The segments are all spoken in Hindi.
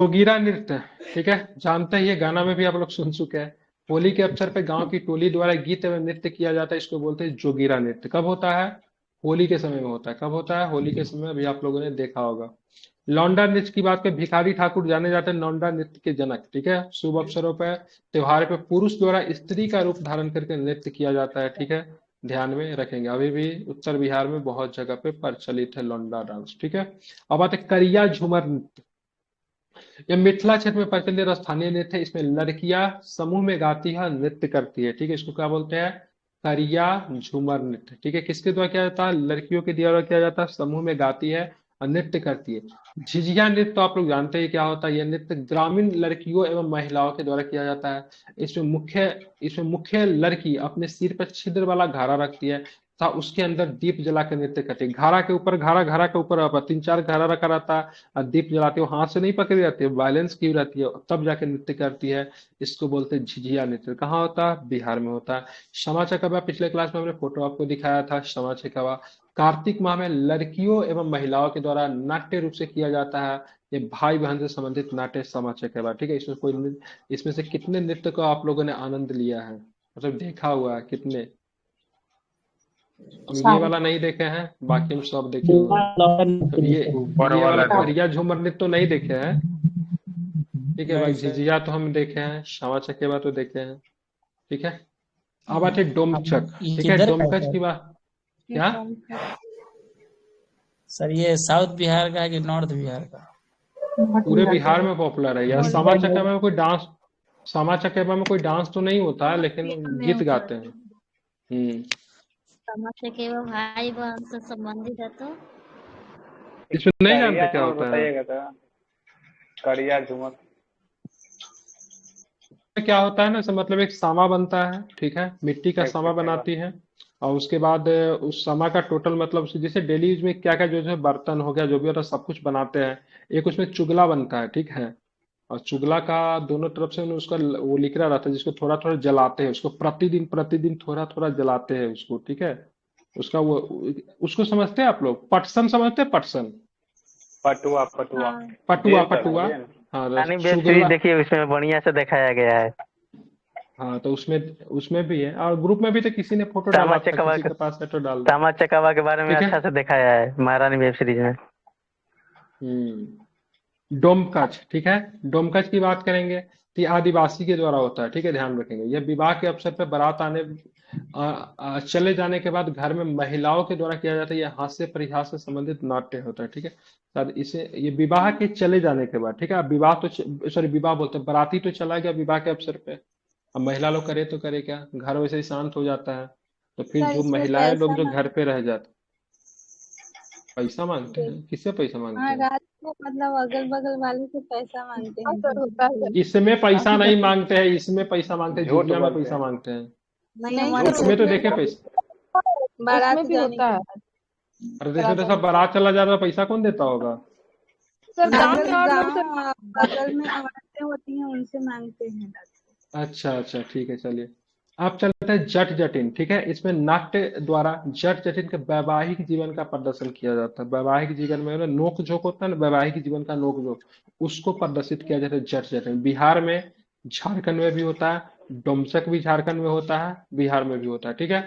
जोगीरा नृत्य, ठीक है, जानते हैं, ये गाना में भी आप लोग सुन चुके हैं। होली के अवसर पर गांव की टोली द्वारा गीत एवं नृत्य किया जाता है, इसको बोलते हैं जोगीरा नृत्य। कब होता है? होली के समय में होता है। कब होता है? होली के समय। अभी आप लोगों ने देखा होगा। लौंडा नृत्य की बात करें, भिखारी ठाकुर जाने जाते हैं लौंडा नृत्य के जनक, ठीक है। शुभ अवसरों पर, त्योहार पे पुरुष द्वारा स्त्री का रूप धारण करके नृत्य किया जाता है, ठीक है। ध्यान में रखेंगे, अभी भी उत्तर बिहार में बहुत जगह पे प्रचलित है लौंडा डांस, ठीक है। अब बात है करिया झूमर नृत्य। यह मिथिला क्षेत्र में प्रचलित स्थानीय नृत्य है। इसमें लड़कियां समूह में गाती है, नृत्य करती है, ठीक है। इसको क्या बोलते हैं? करिया झूमर नृत्य, ठीक है। किसके द्वारा किया जाता है? लड़कियों के द्वारा किया जाता है, समूह में गाती है और नृत्य करती है। झिझिया नृत्य तो आप लोग जानते हैं क्या होता है। यह नृत्य ग्रामीण लड़कियों एवं महिलाओं के द्वारा किया जाता है। इसमें मुख्य लड़की अपने सिर पर छिद्र वाला घारा रखती है तथा उसके अंदर दीप जला के नृत्य करती है। घारा के ऊपर तीन चार घारा रखा रहता है और दीप जलाती है। वो हाथ से नहीं पकड़ी रहती है, बैलेंस की रहती है, तब जाके नृत्य करती है। इसको बोलते हैं झिझिया नृत्य। कहाँ होता है? बिहार में होता है। क्षमा चकवा, पिछले क्लास में हमने फोटो आपको दिखाया था। क्षमा चकवा कार्तिक माह में लड़कियों एवं महिलाओं के द्वारा नाट्य रूप से किया जाता है। ये भाई बहन से संबंधित नाट्य क्षमा चकवा, ठीक है। इसमें से कितने नृत्य को आप लोगों ने आनंद लिया है, मतलब देखा हुआ है कितने? हम ये सारे। वाला नहीं देखे हैं, बाकी हम सब देखे हुए हैं। तो ये ऊपर ये वाला वाला जो करिया झूमर नृत्य तो नहीं देखे हैं, ठीक है भाई। नहीं सर। झिझिया तो हम देखे हैं, क्षमा चकेवा तो देखे हैं, ठीक है। अब आते हैं डोमचक, ये ठीक है। किधर का है डोमकच सर? की बात क्या? सर ये साउथ बिहार का है कि नॉर्थ बिहार का? पूरे बिहार में पॉपुलर है यार। क्षमा चकेवा में कोई डांस, क्षमा चकेवा में कोई डांस तो नहीं होता है, लेकिन में गीत होता गाते है। हैं। हम्म। समझते केवल भाई बहन से संबंधित है तो इसमें नहीं करिया जानते क्या झूमर होता है? बताइएगा सर। करिया झूमर। क्या होता है ना, इसका मतलब एक सामा बनता है, ठीक है। मिट्टी का एक सामा सेकेंड बनाती है और उसके बाद उस सामा का टोटल मतलब जैसे डेली यूज में क्या क्या जो है बर्तन हो गया, जो भी होता है सब कुछ बनाते हैं। एक उसमें चुगला बनता है, ठीक है। और चुगला का दोनों तरफ से उसका वो लिकड़ा रहता है, जिसको थोड़ा थोड़ा जलाते हैं, उसको प्रतिदिन प्रतिदिन थोड़ा थोड़ा जलाते हैं उसको, ठीक है। उसका वो उसको समझते हैं आप लोग? पटसन समझते हैं? पटसन, पटुआ पटुआ। हाँ। पटुआ जेल का पटुआ। बोलिए ना। हाँ तो पुरानी वेब सीरीज चुगला। देखिए, उसमें बढ़िया से दिखाया गया है। हाँ तो उसमें उसमें भी है, और ग्रुप में भी तो किसी ने फोटो सामा डाला था, चकेवा किसी के पास है तो डाल दो, सामा चकेवा के बारे में ठीक है। अच्छा से दिखाया है महारानी वेब सीरीज में। डोमकच, ठीक है। डोमकच की बात करेंगे तो ये आदिवासी के द्वारा होता है, ठीक है, ध्यान रखेंगे। यह विवाह के अवसर पर बारात आने चले जाने के बाद घर में महिलाओं के द्वारा किया जाता है। यह हास्य परिहास से संबंधित नाट्य होता है, ठीक है। सर इसे ये विवाह के चले जाने के बाद, ठीक है। अब विवाह तो सॉरी विवाह बोलते हैं, बाराती तो चला गया विवाह के अवसर पे। अब महिला लोग करे तो करे क्या, घर वैसे ही शांत हो जाता है। तो फिर सर जो इसमें महिलाएं लोग पैसा जो घर मांग पे रह जाते, पैसा मांगते हैं? किससे पैसा मांगते हाँ, हैं? रात को मतलब अगल बगल वाले से पैसा मांगते हैं सर। इसमें पैसा नहीं मांगते हैं, इसमें पैसा मांगते हैं, झूठ झिझिया में बोलते पैसा हैं। मांगते हैं। नहीं हमारे झूठ तो इसमें तो बोलते उसमें देखे हैं। पैसा। बारात उसमें भी जाने होता के है। अरे तो इसमें तो सब बारात चला जा रहा है, पैसा कौन देता होगा? सर गांव के और लोग से बगल में औरतें होती हैं उनसे मांगते हैं रात अच्छा अच्छा, ठीक है, चलिए। आप चलते हैं जट जटिन, ठीक है। इसमें नाट्य द्वारा जट जटिन के वैवाहिक जीवन का प्रदर्शन किया जाता है। वैवाहिक जीवन में ना नोक झोंक होता है ना, वैवाहिक जीवन का नोक झोंक, उसको प्रदर्शित किया जाता है जट जटिन। बिहार में, झारखंड में भी होता है। डोमचक भी झारखंड में होता है, बिहार में भी होता है, ठीक है।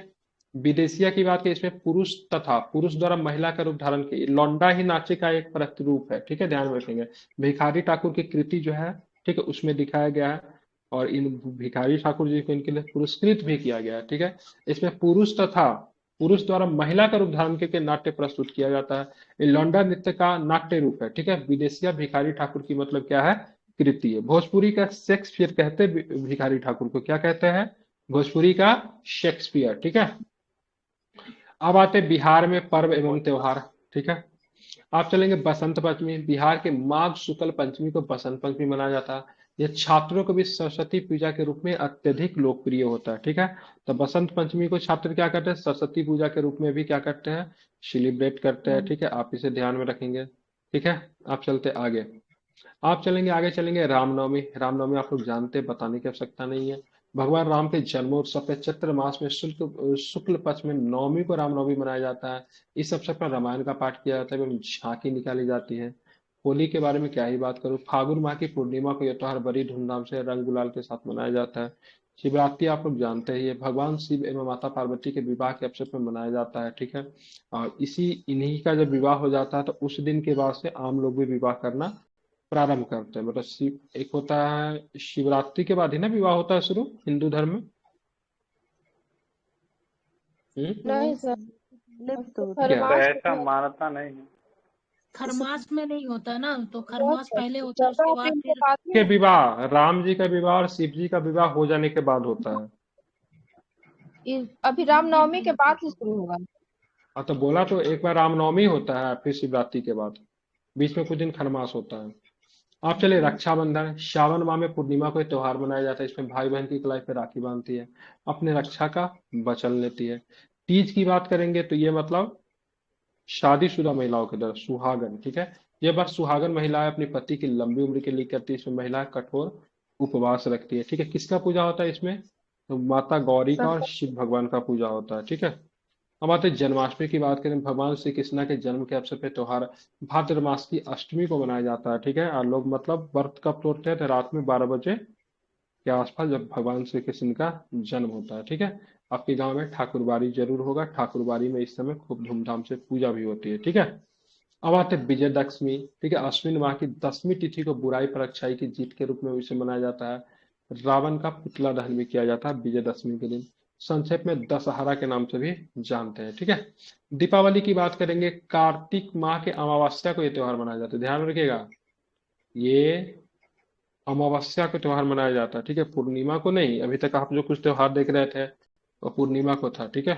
विदेशिया की बात करें, इसमें पुरुष तथा पुरुष द्वारा महिला का रूप धारण किया, लौंडा ही नाचे का एक प्रतिरूप है, ठीक है, ध्यान में रखेंगे। भिखारी ठाकुर की कृति जो है, ठीक है, उसमें दिखाया गया है। और इन भिखारी ठाकुर जी को इनके लिए पुरस्कृत भी किया गया है, ठीक है। इसमें पुरुष द्वारा महिला का रूप धारण करके नाट्य प्रस्तुत किया जाता है। ये लौंडा नृत्य का नाट्य रूप है, ठीक है। विदेशिया भिखारी ठाकुर की मतलब क्या है? कृति है। भोजपुरी का शेक्सपियर कहते हैं भिखारी ठाकुर को, क्या कहते हैं? भोजपुरी का शेक्सपियर, ठीक है। अब आते हैं बिहार में पर्व एवं त्योहार, ठीक है। आप चलेंगे बसंत पंचमी। बिहार के माघ शुक्ल पंचमी को बसंत पंचमी मनाया जाता है। यह छात्रों के बीच सरस्वती पूजा के रूप में अत्यधिक लोकप्रिय होता है, ठीक है। तो बसंत पंचमी को छात्र क्या करते हैं? सरस्वती पूजा के रूप में भी क्या करते हैं? सेलिब्रेट करते हैं, ठीक है। आप इसे ध्यान में रखेंगे, ठीक है। आप चलते आगे। आप चलेंगे आगे, चलेंगे रामनवमी। रामनवमी आप लोग जानते हैं, बताने की आवश्यकता नहीं है। भगवान राम के जन्मोत्सव पे चैत्र मास में शुक्ल शुक्ल पक्ष में नवमी को रामनवमी मनाया जाता है। इस अवसर पर रामायण का पाठ किया जाता है एवं झांकी निकाली जाती है। होली के बारे में क्या ही बात करूँ। फागुन माह की पूर्णिमा को यह त्योहार बड़ी धूमधाम से रंग गुलाल के साथ मनाया जाता है। शिवरात्रि आप लोग जानते हैं, ये भगवान शिव एवं माता पार्वती के विवाह के अवसर पर मनाया जाता है, ठीक है। और इन्हीं का जब विवाह हो जाता है तो उस दिन के बाद से आम लोग भी विवाह करना प्रारंभ करते हैं। मतलब शिव एक होता है, शिवरात्रि के बाद ही ना विवाह होता है शुरू हिंदू धर्म में। नहीं सर, पहले भी तो होता क्या? तो ऐसा मानता नहीं है। खरमास में नहीं होता ना, तो है। खरमास पहले होता है, उसके 14 बाद दिन के फिर बाद के में विवाह, राम जी का विवाह और शिव जी का विवाह हो जाने के बाद होता है। अभी रामनवमी के बाद ही शुरू होगा। हाँ तो बोला तो, एक बार रामनवमी होता है फिर शिवरात्रि के बाद, बीच में कुछ दिन खरमास होता है। आप चलिए रक्षाबंधन, श्रावण माह में पूर्णिमा को त्योहार मनाया जाता है। इसमें भाई बहन की कलाई पे राखी बांधती है, अपने रक्षा का वचन लेती है। तीज की बात करेंगे तो ये मतलब शादीशुदा महिलाओं के द्वारा, सुहागन, ठीक है। ये बात सुहागन महिलाएं अपने पति की लंबी उम्र के लिए करती है। इसमें महिलाएं कठोर उपवास रखती है, ठीक है। किसका पूजा होता है इसमें? तो माता गौरी का और शंकर शिव भगवान का पूजा होता है, ठीक है। अब आते हैं जन्माष्टमी की बात करें। भगवान श्री कृष्ण के जन्म के अवसर पर त्योहार भाद्र मास की अष्टमी को मनाया जाता है, ठीक है। और लोग मतलब व्रत कब तोड़ते हैं? तो रात में 12 बजे के आसपास, जब भगवान श्री कृष्ण का जन्म होता है, ठीक है। आपके गांव में ठाकुरबाड़ी जरूर होगा। ठाकुरबाड़ी में इस समय खूब धूमधाम से पूजा भी होती है, ठीक है। अब आते हैं विजयदशमी, ठीक है। अश्विन माह की 10वीं तिथि को बुराई पर अच्छाई की जीत के रूप में इसे मनाया जाता है। रावण का पुतला दहन भी किया जाता है विजयदशमी के दिन। संक्षेप में दशहरा के नाम से भी जानते हैं, ठीक है। दीपावली की बात करेंगे। कार्तिक माह के अमावस्या को यह त्योहार मनाया जाता है, ध्यान में रखिएगा। ये अमावस्या को त्योहार मनाया जाता है, ठीक है, पूर्णिमा को नहीं। अभी तक आप जो कुछ त्योहार देख रहे थे वो पूर्णिमा को था, ठीक है।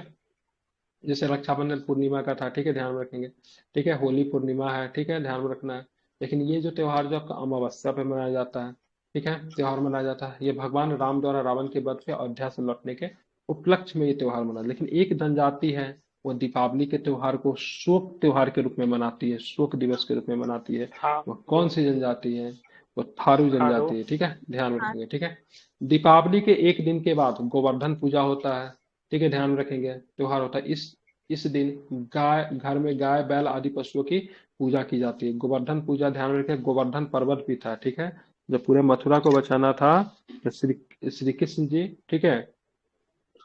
जैसे रक्षाबंधन पूर्णिमा का था, ठीक है, ध्यान में रखेंगे। ठीक है, होली पूर्णिमा है, ठीक है, ध्यान में रखना है। लेकिन ये जो त्योहार जो आपका अमावस्या पे मनाया जाता है, ठीक है, त्योहार मनाया जाता है, ये भगवान राम द्वारा रावण के वध पे अयोध्या से लौटने के उपलक्ष्य में ये त्योहार मना। लेकिन एक जनजाति है, वो दीपावली के त्योहार को शोक त्योहार के रूप में मनाती है, शोक दिवस के रूप में मनाती है। हाँ, वो कौन सी जनजाति है? वो थारू थारू। जनजाति है, ठीक है, ध्यान में रखेंगे, ठीक है। दीपावली के एक दिन के बाद गोवर्धन पूजा होता है, ठीक है, ध्यान में रखेंगे, त्योहार होता है। इस दिन गाय, घर में गाय बैल आदि पशुओं की पूजा की जाती है। गोवर्धन पूजा, ध्यान में रखें, गोवर्धन पर्वत भी था, ठीक है। जब पूरे मथुरा को बचाना था तो श्री कृष्ण जी, ठीक है,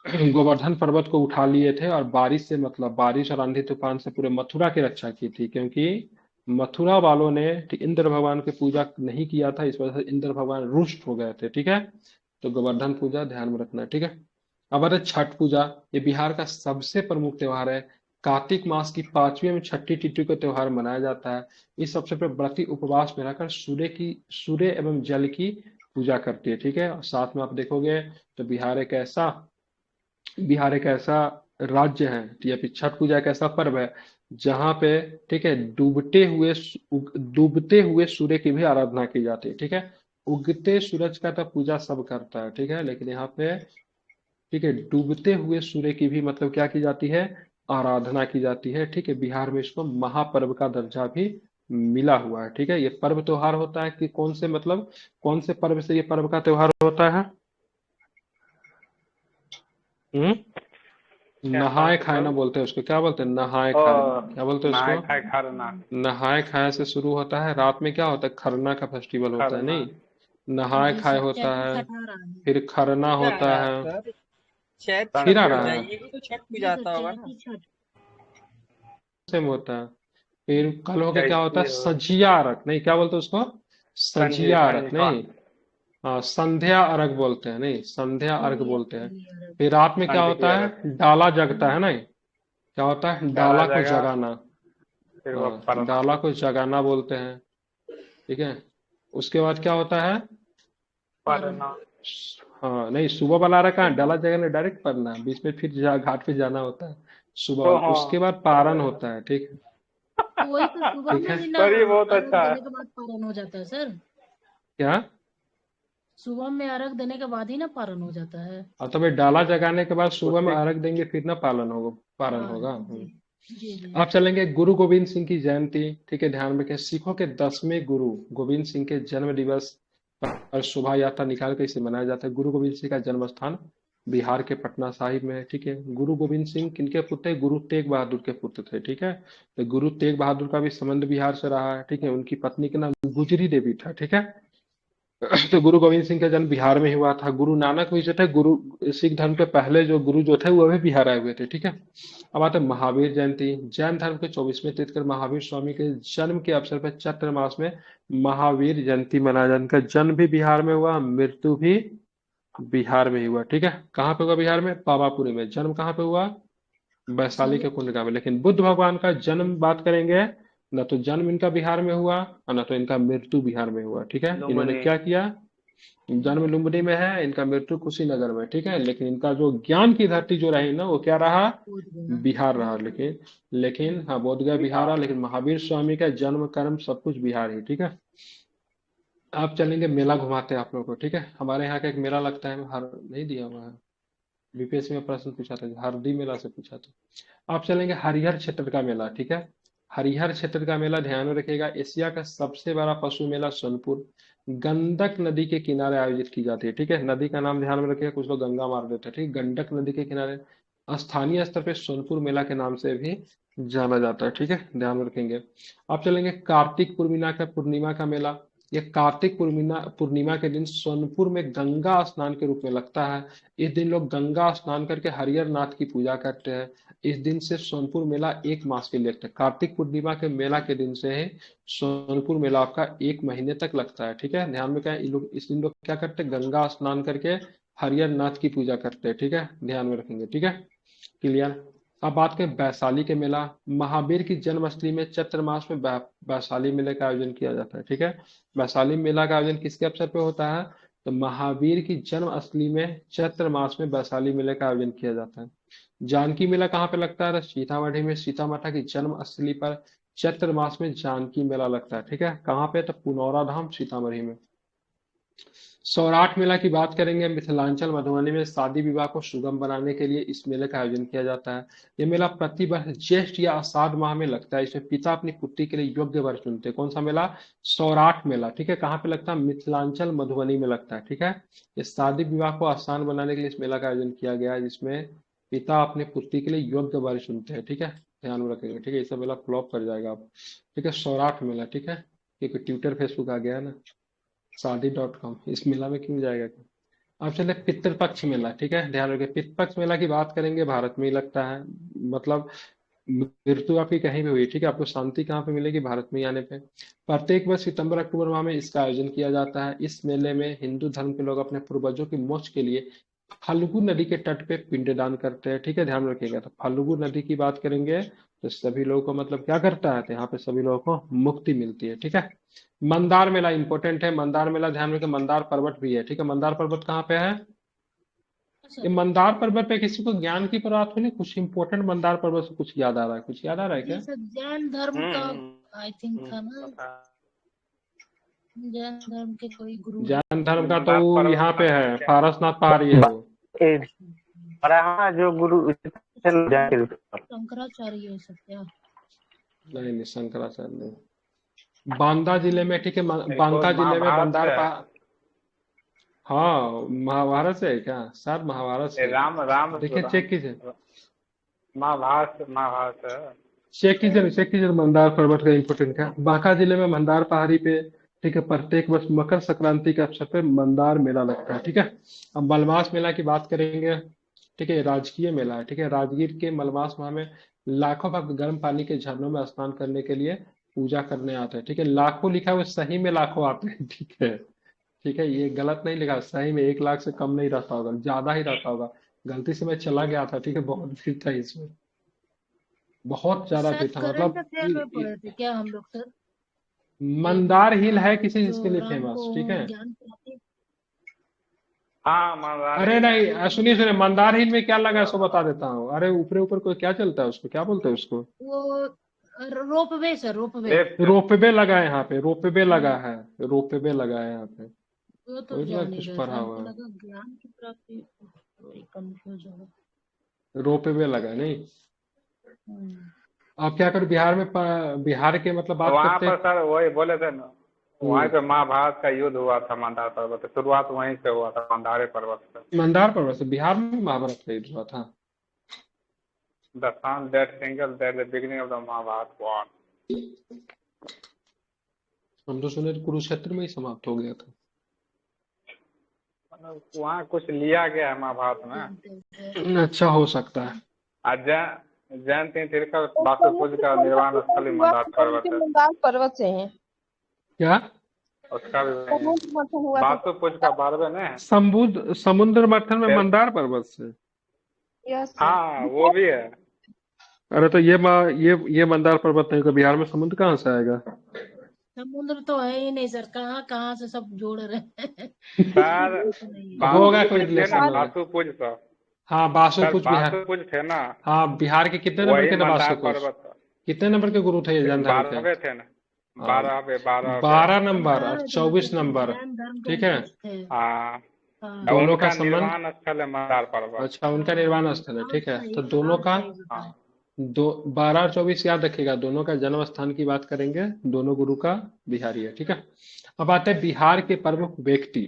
गोवर्धन पर्वत को उठा लिए थे और बारिश से, मतलब बारिश और आंधी तूफान से पूरे मथुरा की रक्षा की थी। क्योंकि मथुरा वालों ने इंद्र भगवान की पूजा नहीं किया था, इस वजह से इंद्र भगवान रुष्ट हो गए थे, ठीक है। तो गोवर्धन पूजा ध्यान में रखना है, ठीक है। अब आता है छठ पूजा। ये बिहार का सबसे प्रमुख त्योहार है। कार्तिक मास की 5वीं एवं छठी तिथि को त्योहार मनाया जाता है। इस अवसर पर व्रती उपवास में रहकर सूर्य एवं जल की पूजा करती है, ठीक है। और साथ में आप देखोगे तो बिहार एक ऐसा राज्य है, या फिर छठ पूजा एक ऐसा पर्व है जहाँ पे, ठीक है, डूबते हुए सूर्य की भी आराधना की जाती है, ठीक है। उगते सूरज का तो पूजा सब करता है, ठीक है, लेकिन यहाँ पे, ठीक है, डूबते हुए सूर्य की भी मतलब क्या की जाती है? आराधना की जाती है, ठीक है। बिहार में इसको महापर्व का दर्जा भी मिला हुआ है, ठीक है। ये पर्व त्योहार होता है कि कौन से, मतलब कौन से पर्व से ये पर्व का त्योहार होता है? हम्म क्या कौन नहाए सा खाए ना पर्व? बोलते हैं उसको, क्या बोलते हैं? नहाए खाए, और क्या बोलते हैं नहाए उसको? खाए खरना। नहाए खाए से शुरू होता है, रात में क्या होता है? खरना का फेस्टिवल होता है, खरना। नहीं, नहाए जी खाए सर, होता चैती है, छठ आ रहा है। फिर खरना क्या आ होता रहा है, है सर? शायद फिर छठ आ पूजा, रहा है, ये भी तो छठ जी पूजा सर, आता होगा ना। चैती छठ। सेम होता है। फिर कल हो गया, क्या होता है? कैसी हो? सजिया अर्घ, नहीं, क्या बोलते हैं उसको? संजय सजिया अर्घ संजय नहीं, हाँ, संध्या अर्घ बोलते हैं, नहीं, संध्या अर्घ बोलते हैं। संध्या अर्घ। फिर रात में क्या होता संजय रथ। है? डाला जगता है, नहीं, क्या होता है? डाला डाला को जगह, जगाना। फिर वह हाँ, परना। डाला को जगाना बोलते हैं, ठीक है। उसके बाद क्या होता है? परना। हाँ, नहीं, सुबह वाला रहा कहाँ, डाला जगह डायरेक्ट पढ़ना, बीच में फिर घाट पे जाना होता है सुबह ओ वाला। उसके हाँ, बाद पारण होता है, ठीक है, तो वही तो सुबह ठीक में है। ही ना पर ये बहुत अर्घ अच्छा है। देने के बाद पारण हो जाता है सर। क्या? सुबह में अर्घ देने के बाद ही ना पारण हो जाता है। और तब ये डाला जगाने के बाद सुबह में उसके अर्घ देंगे, फिर ना पारण हाँ होगा। जी जी जी। अब चलेंगे गुरु गोविंद सिंह की जयंती, ठीक है, ध्यान में रखें। सिखों के 10वें गुरु गोविंद सिंह के जन्म दिवस पर शोभा यात्रा निकाल कर इसे मनाया जाता है। गुरु गोविंद सिंह का जन्म स्थान बिहार के पटना साहिब में है, ठीक है। गुरु गोविंद सिंह किनके पुत्र थे? गुरु तेग बहादुर के पुत्र थे, ठीक है। तो गुरु तेग बहादुर का भी संबंध बिहार से रहा है, ठीक है। उनकी पत्नी का नाम गुजरी देवी था, ठीक है। तो गुरु गोविंद सिंह का जन्म बिहार में ही हुआ था। गुरु नानक भी जो थे, गुरु सिख धर्म के पहले जो गुरु जो थे वो भी बिहार आए हुए थे, ठीक है। अब आते हैं महावीर जयंती। जैन धर्म के 24वें तीर्थंकर महावीर स्वामी के जन्म के अवसर पर चैत्र मास में महावीर जयंती मनाया जाता है। इनका जन्म भी बिहार में हुआ, मृत्यु भी बिहार में ही हुआ, ठीक है। कहाँ पे हुआ? बिहार में पावापुरी में। जन्म कहाँ पे हुआ? वैशाली के कुंडका में। लेकिन बुद्ध भगवान का जन्म बात करेंगे, न तो जन्म इनका बिहार में हुआ और न तो इनका मृत्यु बिहार में हुआ, ठीक है। इन्होंने लुम्बिनी। क्या किया? जन्म लुम्बिनी में है, इनका मृत्यु कुशीनगर में, ठीक है। लेकिन इनका जो ज्ञान की धरती जो रही ना, वो क्या रहा? बोध गया। बिहार रहा। लेकिन हाँ, बोध गया बिहार रहा, लेकिन महावीर स्वामी का जन्म कर्म सब कुछ बिहार ही, ठीक है। आप चलेंगे, मेला घुमाते हैं आप लोगों को, ठीक है। हमारे यहाँ का एक मेला लगता है, हर नहीं दिया हुआ है, बीपीएससी में प्रश्न पूछा था, हरदी मेला से पूछा था। आप चलेंगे हरिहर क्षेत्र का मेला, ठीक है। हरिहर क्षेत्र का मेला ध्यान में रखिएगा, एशिया का सबसे बड़ा पशु मेला सोनपुर गंडक नदी के किनारे आयोजित की जाती है, ठीक है। नदी का नाम ध्यान में रखिएगा, कुछ लोग गंगा मार देते हैं, ठीक है। गंडक नदी के किनारे स्थानीय स्तर पे सोनपुर मेला के नाम से भी जाना जाता है, ठीक है, ध्यान में रखेंगे। आप चलेंगे कार्तिक पूर्णिमा का मेला। ये कार्तिक पूर्णिमा पूर्णिमा के दिन सोनपुर में गंगा स्नान के रूप में लगता है। इस दिन लोग गंगा स्नान करके हरिहर नाथ की पूजा करते हैं। इस दिन से सोनपुर मेला 1 मास के लिए लगता है। कार्तिक पूर्णिमा के मेला के दिन से ही सोनपुर मेला आपका 1 महीने तक लगता है, ठीक है। ध्यान में क्या है, लोग इस दिन लोग क्या करते हैं? गंगा स्नान करके हरिहर नाथ की पूजा करते हैं, ठीक है, ध्यान में रखेंगे, ठीक है, क्लियर। अब बात करें वैशाली के मेला। महावीर की जन्मस्थली में चैत्र मास में वैशाली मेले का आयोजन किया जाता है, ठीक है। वैशाली मेला का आयोजन किसके अवसर पे होता है? तो महावीर की जन्मस्थली में चैत्र मास में वैशाली मेले का आयोजन किया जाता है। जानकी मेला कहाँ पे लगता है? तो सीतामढ़ी में सीता माता की जन्मस्थली पर चैत्र मास में जानकी मेला लगता है, ठीक है। कहाँ पे? तो पुनौरा धाम, सीतामढ़ी में। सौराठ मेला की बात करेंगे, मिथिलांचल मधुबनी में शादी विवाह को सुगम बनाने के लिए इस मेले का आयोजन किया जाता है। यह मेला प्रति वर्ष ज्येष्ठ या आषाढ़ माह में लगता है। इसमें पिता अपनी पुत्री के लिए योग्य वर चुनते हैं। कौन सा मेला? सौराठ मेला, ठीक है। कहाँ पे लगता है? मिथिलांचल मधुबनी में लगता है, ठीक है। ये शादी विवाह को आसान बनाने के लिए इस मेला का आयोजन किया गया है, जिसमें पिता अपने पुत्री के लिए योग्य वर चुनते हैं, ठीक है, ध्यान में रखेंगे, ठीक है। ये मेला फ्लॉप कर जाएगा आप, ठीक है। सौराठ मेला, ठीक है। एक ट्विटर फेसबुक आ गया है ना, शादी.com, इस मेला में क्यों जाएगा? अब चले पितृपक्ष मेला, ठीक है, ध्यान रखिए। पितृपक्ष मेला की बात करेंगे, भारत में ही लगता है। मतलब मृत्यु आपकी कहीं भी हुई, ठीक है, आपको शांति कहाँ पे मिलेगी? भारत में ही आने पे। प्रत्येक वर्ष सितंबर अक्टूबर माह में इसका आयोजन किया जाता है। इस मेले में हिंदू धर्म के लोग अपने पूर्वजों की मोक्ष के लिए फाल्गु नदी के तट पे पिंडदान करते हैं, ठीक है, ध्यान रखिएगा। तो फाल्गु नदी की बात करेंगे तो सभी लोगों को मतलब क्या करता है? तो यहाँ पे सभी लोगों को मुक्ति मिलती है, ठीक है। मंदार मेला इंपॉर्टेंट है। मंदार मेला ध्यान रखिए, मंदार पर्वत भी है, ठीक है। मंदार पर्वत कहाँ पे है? अच्छा, ये मंदार पर्वत पे किसी को ज्ञान की प्राप्त हुई? कुछ इंपॉर्टेंट मंदार पर्वत से कुछ याद आ रहा है? कुछ याद आ रहा है ये क्या? सब जैन धर्म का आई थिंक हम्म, था ना। पता जैन धर्म के कोई गुरु है। जैन धर्म का तो मंदार वो पर्वत यहाँ पे का है, क्या? पारसनाथ पहाड़ी है वो। ए, और हाँ जो गुरु शंकराचार्य ये सब क्या? नहीं नहीं, शंकराचार्य नहीं। बांदा जिले में, ठीक है, कोई बांका जिले में महाभारत मंदार है। पहाड़। हाँ, महाभारत से है क्या? शायद महाभारत से ये है। राम देखिए, चेक कीजिए, महाभारत है। चेक कीजिए मंदार पर्वत का इम्पोर्टेंट है। बांका जिले में मंदार पहाड़ी पे, ठीक है, प्रत्येक वर्ष मकर संक्रांति के अवसर पे मंदार मेला लगता है, ठीक है। अब मलमास मेला की बात करेंगे, ठीक है, राजकीय मेला है, ठीक है। राजगीर के मलमास माह में लाखों भक्त गर्म पानी के झरनों में स्नान करने के लिए पूजा करने आते हैं, ठीक है। लाखों लिखा हुआ, सही में लाखों आते हैं, ठीक है, ठीक है, ये गलत नहीं लिखा, सही में 1 लाख से कम नहीं रहता होगा, ज्यादा ही रहता होगा। गलती से मैं चला गया था, ठीक है, बहुत भीड़ था इसमें, बहुत ज्यादा भीड़ शायद था, करंट मतलब अफेयर में पढ़े थे क्या हम लोग सर? मंदार हिल है किसी जो चीज के लिए राम फेमस, को ठीक है। ज्ञान प्राप्ति। हाँ महाभारत अरे है। नहीं, सुनिए सुनिए, मंदार हिल में क्या लगा है सो बता देता हूँ। अरे ऊपर ऊपर कोई क्या चलता है, उसको क्या बोलते हैं उसको? वो ropeway sir, ropeway. Left. Ropeway लगा है यहाँ पे, रोपवे लगा है, रोपवे लगा है यहाँ पे। वो तो वही लगा, जान ही कुछ रहे थे, पढ़ा हमको हुआ है, लगा ज्ञान की प्राप्ति। कंफ्यूज हो गया। रोपवे लगा है, नहीं। हम्म। आप क्या करो, बिहार में बिहार के मतलब बात वहां करते पर हैं। सर वही बोले थे ना, वहीं पे महाभारत का युद्ध हुआ था मंदार पर्वत से। शुरुआत वहीं से हुआ था, मंदारे पर्वत से। मंदार पर्वत से बिहार में भी महाभारत का युद्ध हुआ था। The sun that single that the beginning of the Mahabharata war. हम तो सुने थे कुरुक्षेत्र में ही समाप्त हो गया था। मतलब वहाँ कुछ लिया गया है महाभारत में। अच्छा, हो सकता है। आज जैन तीर्थंकर वासुपुज का निर्वाण स्थल ही मंदार पर्वत है। मंदार पर्वत से है। क्या? उसका भी वहीं है। समुद्र मंथन हुआ था। वासुपुज का बारहवें में। समुद्र मंथन में मंदार पर्वत से। यस। हाँ वो भी है। अरे तो ये मंदार पर्वत नहीं होगा, बिहार में समुद्र कहाँ से आएगा? समुद्र तो है ही नहीं सर, कहाँ कहाँ से सब जोड़ रहे हैं। सर होगा कोई थे रिलेशन ना होगा। वासुपुज का। हाँ, सर बासुपुज बिहार। वासुपुज थे ना, हाँ, बिहार के कितने नंबर वही के थे मंदार बासुपुज? पर्वत। कितने नंबर के गुरु थे ये जैन धर्म के? 12वें थे ना, हाँ। 12वें 12 नंबर और हाँ, 24 नंबर। जैन धर्म के ठीक है। उनके थे। हाँ। हाँ। दोनों का उनका संबंध? निर्वाण स्थल है मंदार पर्वत। अच्छा, उनका निर्वाण स्थल है। ठीक है, तो दोनों का हाँ 12 और 24 याद रखिएगा, दोनों का जन्म स्थान की बात करेंगे, दोनों गुरु का बिहारी है। ठीक है। अब आते हैं बिहार के प्रमुख व्यक्ति।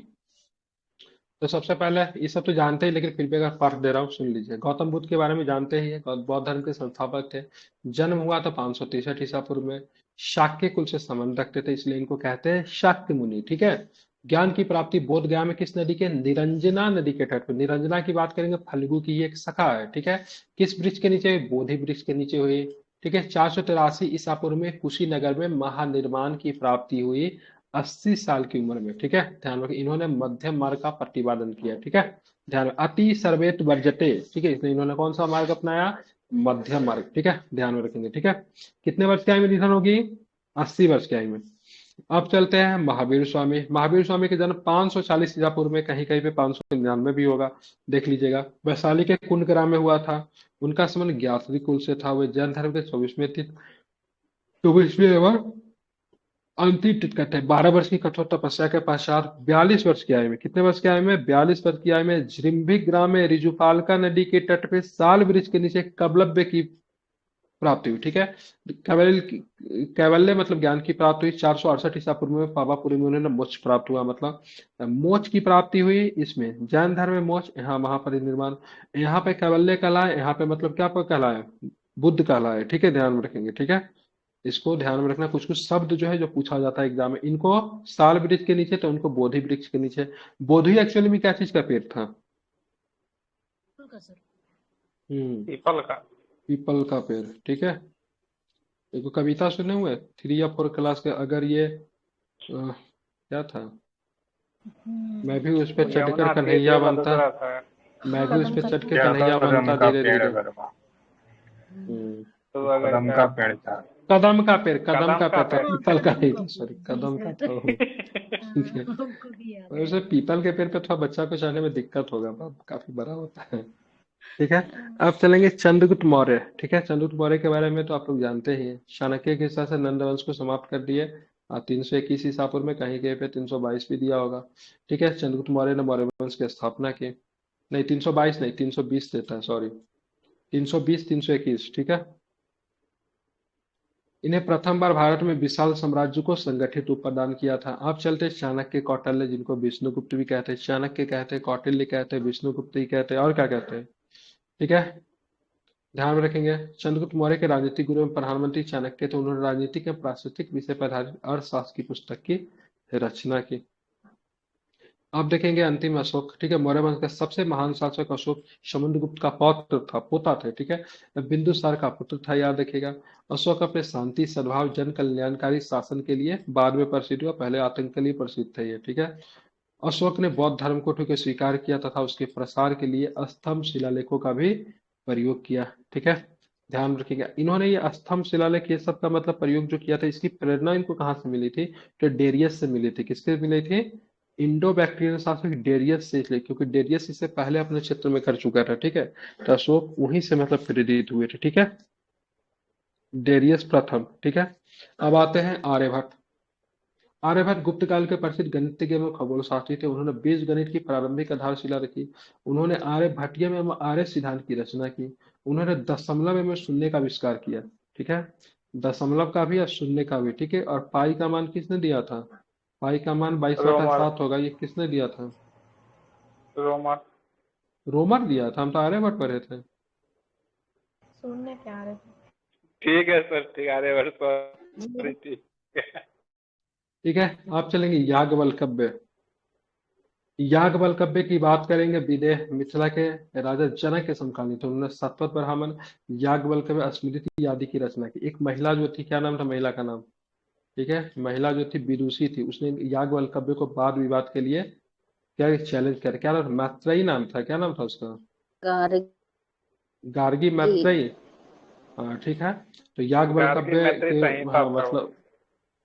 तो सबसे पहले ये सब तो जानते ही, लेकिन फिर भी अगर पाठ दे रहा हूँ सुन लीजिए। गौतम बुद्ध के बारे में जानते ही है, बौद्ध धर्म के संस्थापक थे। जन्म हुआ था 563 ईसा पूर्व में। शाक्य कुल से संबंध रखते थे, इसलिए इनको कहते हैं शाक्य मुनि। ठीक है। ज्ञान की प्राप्ति बोध गया में किस नदी के? निरंजना नदी के तट पर। निरंजना की बात करेंगे, फल्गु की ये एक शाखा है। ठीक है। किस वृक्ष के नीचे? बोधि वृक्ष के नीचे हुई। ठीक है। 483 ईसा पूर्व में कुशीनगर में महानिर्वाण की प्राप्ति हुई 80 साल की उम्र में। ठीक है। ध्यान रखिए, इन्होंने मध्यम मार्ग का प्रतिपादन किया। ठीक है। ध्यान, अति सर्वेत वर्जते। ठीक है, इसलिए इन्होंने कौन सा मार्ग अपनाया? मध्यम मार्ग। ठीक है, ध्यान में रखेंगे। ठीक है। कितने वर्ष की आयु में निधन होगी? 80 वर्ष की आयु में। अब चलते हैं महावीर स्वामी। महावीर स्वामी के जन्म 540 ईसा पूर्व में, कहीं कहीं पे 599 भी होगा, देख लीजिएगा। वैशाली के कुंडग्राम में हुआ था। उनका संबंध ज्ञात्री कुल से था। वे जैन धर्म के 24वें तीर्थ 24वें एवं अंतिम तीर्थंकर थे। 12 वर्ष की कठोर तपस्या के पश्चात 42 वर्ष की आयु में, कितने वर्ष की आयु में? 42 वर्ष की आयु में जृंभिक ग्राम में ऋजुपालका नदी के तट पे साल वृक्ष के नीचे कबलव्य की प्राप्ति हुई। ठीक है। कैवल्य मतलब ज्ञान की प्राप्ति हुई 468 ईसा पूर्व में। पावापुरी में उन्हें मोक्ष प्राप्त हुआ, मतलब मोक्ष की प्राप्ति हुई। इसमें जैन धर्म में मोक्ष, यहाँ महापरिनिर्वाण। यहाँ पे कैवल्य कहलाए, यहाँ पे मतलब क्या कहलाए? बुद्ध कहलाए। ठीक है, ध्यान में रखेंगे। ठीक है, इसको ध्यान में रखना। कुछ कुछ शब्द जो है जो पूछा जाता है एग्जाम में, इनको साल वृक्ष के नीचे, तो उनको बोधि वृक्ष के नीचे। बोधि एक्चुअली में क्या चीज का पेड़ था? सर पीपल का। पीपल का पेड़। ठीक है। एक कविता सुने हुए 3 या 4 क्लास के? अगर ये क्या था? मैं भी उस पे चढ़कर यमुना कन्हैया तीर्थ बनता, बदुदरा था। मैं भी उस पे चढ़ के क्या कन्हैया था? बनता कदम का धीरे पेड़ धीरे। गरमा। तो अगर कदम का पेड़, कदम का पेड़ था, पेड़। पीपल का नहीं था, सॉरी, कदम का था। ठीक है। हमको भी याद है। वैसे पीपल के पेड़ पे थोड़ा बच्चा को चढ़ने में दिक्कत होगा, काफी बड़ा होता है। ठीक है। अब चलेंगे चंद्रगुप्त मौर्य। ठीक है। चंद्रगुप्त मौर्य के बारे में तो आप लोग जानते ही हैं। चाणक्य के हिसाब से नंद वंश को समाप्त कर दिए 321 ईसा पूर्व में, कहीं कहीं पे 322 भी दिया होगा। ठीक है। चंद्रगुप्त मौर्य ने मौर्य वंश की स्थापना की। नहीं, 322 नहीं, 320 देता है, सॉरी, 320 321। ठीक है। इन्हें प्रथम बार भारत में विशाल साम्राज्य को संगठित रूप प्रदान किया था। आप चलते चाणक्य, कौटिल्य, जिनको विष्णुगुप्त भी कहते हैं, चाणक्य कहते हैं, कौटिल्य कहते हैं, विष्णुगुप्त ही कहते हैं, और क्या कहते हैं? ठीक है, ध्यान में रखेंगे। चंद्रगुप्त मौर्य के राजनीतिक गुरु एवं प्रधानमंत्री चाणक्य थे। उन्होंने राजनीतिक एवं प्राकृतिक विषय पर आधारित अर्थशास्त्र की पुस्तक की रचना की। अब देखेंगे अंतिम अशोक। ठीक है। मौर्य वंश का सबसे महान शासक अशोक समुद्रगुप्त का पौत्र था, पोता थे। ठीक है। बिंदुसार का पुत्र था, याद रखिएगा। अशोक अपने शांति, सद्भाव, जन कल्याणकारी शासन के लिए बाद में प्रसिद्ध हुआ, पहले आतंक के लिए प्रसिद्ध थे ये। ठीक है। अशोक ने बौद्ध धर्म को ठोके स्वीकार किया तथा उसके प्रसार के लिए स्तंभ शिलालेखों का भी प्रयोग किया। ठीक है, ध्यान रखिएगा। इन्होंने ये स्तंभ शिलालेख ये सब का मतलब प्रयोग जो किया था, इसकी प्रेरणा इनको कहाँ से मिली थी? तो डेरियस से मिली थी। किससे मिली थी? इंडो बैक्टीरियन शासक डेरियस से, इसलिए क्योंकि डेरियस इससे पहले अपने क्षेत्र में कर चुका था। ठीक है। तो अशोक वहीं से मतलब प्रेरित हुए थे। ठीक है, डेरियस प्रथम। ठीक है। अब आते हैं आर्यभट्ट। आर्यभट्ट गुप्त काल के प्रसिद्ध गणितज्ञ एवं खगोल शास्त्री थे। उन्होंने बीज गणित की प्रारंभिक आधारशिला रखी। उन्होंने आर्यभट्टीय एवं आर्य सिद्धांत की रचना की। उन्होंने दशमलव एवं शून्य का आविष्कार किया। ठीक है, दशमलव का भी और शून्य का भी। ठीक है, और पाई का मान किसने दिया था? पाई का मान 22/7 होगा, ये किसने दिया था? रोमन। रोमन दिया था, हम तो आर्यभट्ट पढ़े थे। सुनने क्या आ रहे थे। ठीक है सर, ठीक है, अरे सॉरी, ठीक है। ठीक है, आप चलेंगे याज्ञवल्क्य। याज्ञवल्क्य की बात करेंगे, विदेह मिथिला के राजा जनक के समकालीन थे। उन्होंने सतपथ ब्राह्मण याज्ञवल्क्य स्मृति आदि की रचना की। एक महिला जो थी, क्या नाम था महिला का नाम? ठीक है, महिला जो थी विदुषी थी, उसने याज्ञवल्क्य को वाद विवाद के लिए क्या चैलेंज किया, क्या नाम था? मैत्रेयी नाम था, क्या नाम था उसका? गार्गी मैत्रेयी। हाँ ठीक है। तो गार्गी याज्ञवल्क्य मैत्री के, संहिता हाँ था वो। मतलब,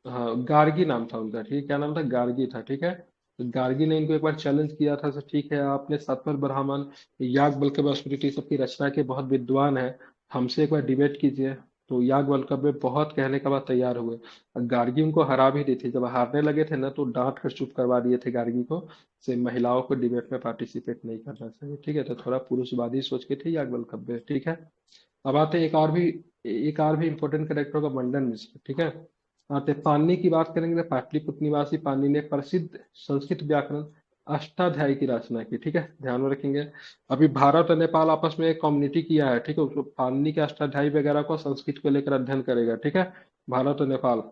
हाँ गार्गी नाम था उनका, ठीक है, क्या नाम था? गार्गी था, ठीक है। तो गार्गी ने इनको एक बार चैलेंज किया था, तो ठीक है आपने सतपथ ब्राह्मण याज्ञवल्क्य स्मृति सबकी रचना के बहुत विद्वान है, हमसे एक बार डिबेट कीजिए। तो याज्ञवल्क्य बहुत कहने के बाद तैयार हुए, और गार्गी उनको हरा भी दी थी। जब हारने लगे थे ना, तो डांट कर चुप करवा दिए थे गार्गी को, से महिलाओं को डिबेट में पार्टिसिपेट नहीं करना चाहिए, ठीक है। तो थोड़ा पुरुषवादी सोच के थे याज्ञवल्क्य, ठीक है। अब आते हैं एक और भी इम्पोर्टेंट कैरेक्टर का, मंडन मिश्र, ठीक है। आते हैं पाणिनि की बात करेंगे, तो पाटलिपुत्र निवासी पाणिनि ने प्रसिद्ध संस्कृत व्याकरण अष्टाध्यायी की रचना की, ठीक है, ध्यान में रखेंगे। अभी भारत और नेपाल आपस में एक कम्युनिटी किया है, ठीक है, उसको पाणिनि के अष्टाध्यायी वगैरह को संस्कृत को लेकर अध्ययन करेगा, ठीक है, भारत और नेपाल।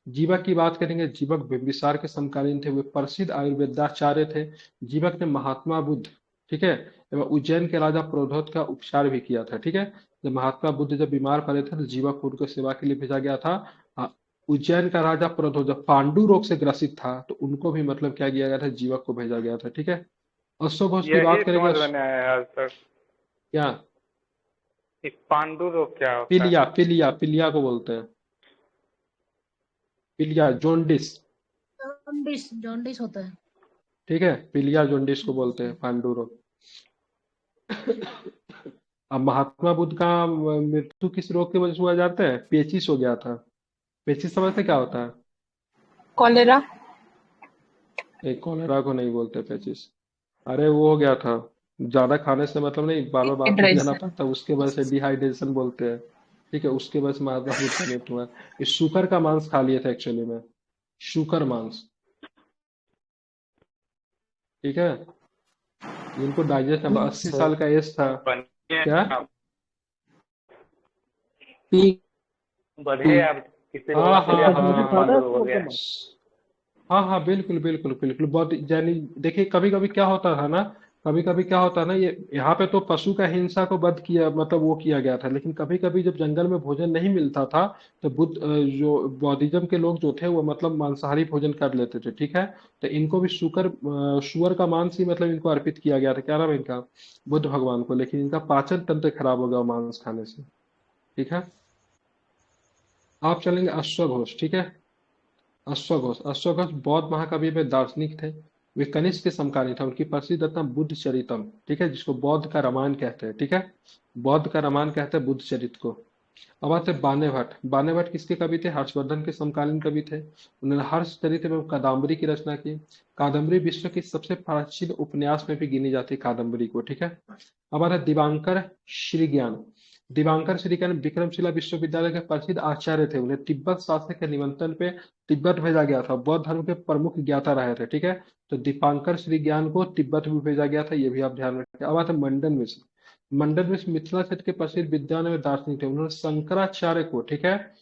जीवक की बात करेंगे, जीवक बिंबिसार के समकालीन थे, वे प्रसिद्ध आयुर्वेदाचार्य थे। जीवक ने महात्मा बुद्ध, ठीक है, एवं उज्जैन के राजा प्रोद्योत का उपचार भी किया था, ठीक है। जब महात्मा बुद्ध जब बीमार पड़े थे, तो जीवक को उनको सेवा के लिए भेजा गया था। उज्जैन का राजा प्रोद्योत जब पांडु रोग से ग्रसित था, तो उनको भी मतलब क्या किया गया था, जीवक को भेजा गया था, ठीक है। अश्वघोष की यही बात करेंगे, समझ में नहीं आया आज तक, क्या? इस पांडु रोग क्या होता है? पिलिया पिलिया पिलिया को बोलते हैं, पिलिया जोंडिस, जॉन्डिस जॉन्डिस होता है। ठीक है, पिलिया जोंडिस को बोलते हैं, पांडु रोग। अब महात्मा बुद्ध का मृत्यु किस रोग की वजह से हुआ जाता है? पेचिस हो गया था। पेचिस समझते क्या होता है? कॉलेरा। एक कोलेरा को नहीं बोलते पेचिस। अरे वो हो गया था, ज्यादा खाने से मतलब नहीं, बार बार बाथरूम जाना डिहाइड्रेशन। पड़ता है, उसके वजह से डिहाइड्रेशन बोलते हैं, ठीक है, उसके वजह से महात्मा बुद्ध का मृत्यु हुआ। ये शुकर का मांस खा लिए थे एक्चुअली में, शुकर मांस, ठीक है। इनको डाइजेस्ट, अब 80 साल का एज था। बनिए क्या? आप, पी बढ़िए आप, किसी हाँ रोग के लिए हाँ हम हाँ पांडु रोग हो गया। हाँ हाँ, बिल्कुल बिल्कुल बिल्कुल, बहुत यानी देखिए, कभी कभी क्या होता था ना, कभी कभी क्या होता ना, ये यहाँ पे तो पशु का हिंसा को वध किया, मतलब वो किया गया था, लेकिन कभी कभी जब जंगल में भोजन नहीं मिलता था, तो जो बौद्धिज्म के लोग जो थे, वो मतलब मांसाहारी भोजन कर लेते थे, ठीक है। तो इनको भी सुअर का मांस ही मतलब इनको अर्पित किया गया था, क्या नाम है इनका? बुद्ध भगवान को, लेकिन इनका पाचन तंत्र खराब हो गया वो मांस खाने से, ठीक है। आप चलेंगे अश्वघोष, ठीक है। अश्वघोष बौद्ध महाकवि में दार्शनिक थे। वे कनिष्क के समकालीन थे। उनकी प्रसिद्ध रचना बुद्ध चरितम, ठीक है, जिसको बौद्ध का रामायण कहते हैं, ठीक है, बौद्ध का रामायण कहते हैं बुद्ध चरित को। अब आते हैं बाने भट्ट। बाने भट्ट किसके कवि थे? हर्षवर्धन के समकालीन कवि थे। उन्होंने हर्षचरित एवं कादम्बरी की रचना की। कादम्बरी विश्व की सबसे प्राचीन उपन्यास में भी गिनी जाती है कादम्बरी को, ठीक है। अब आता है दिवांकर श्रीज्ञान। दिवांकर श्रीज्ञान विक्रमशिला विश्वविद्यालय के प्रसिद्ध आचार्य थे। उन्हें तिब्बत शासक के निमंत्रण पे तिब्बत भेजा गया था। बौद्ध धर्म के प्रमुख ज्ञाता रहे थे, ठीक है। तो दीपांकर श्रीज्ञान को तिब्बत भी भेजा गया था, ये भी आप ध्यान रखें। अब आता है मंडन मिश्र। मंडन मिश्र मिथिला क्षेत्र के प्रसिद्ध विद्वान एवं दार्शनिक थे। उन्होंने शंकराचार्य को, ठीक है,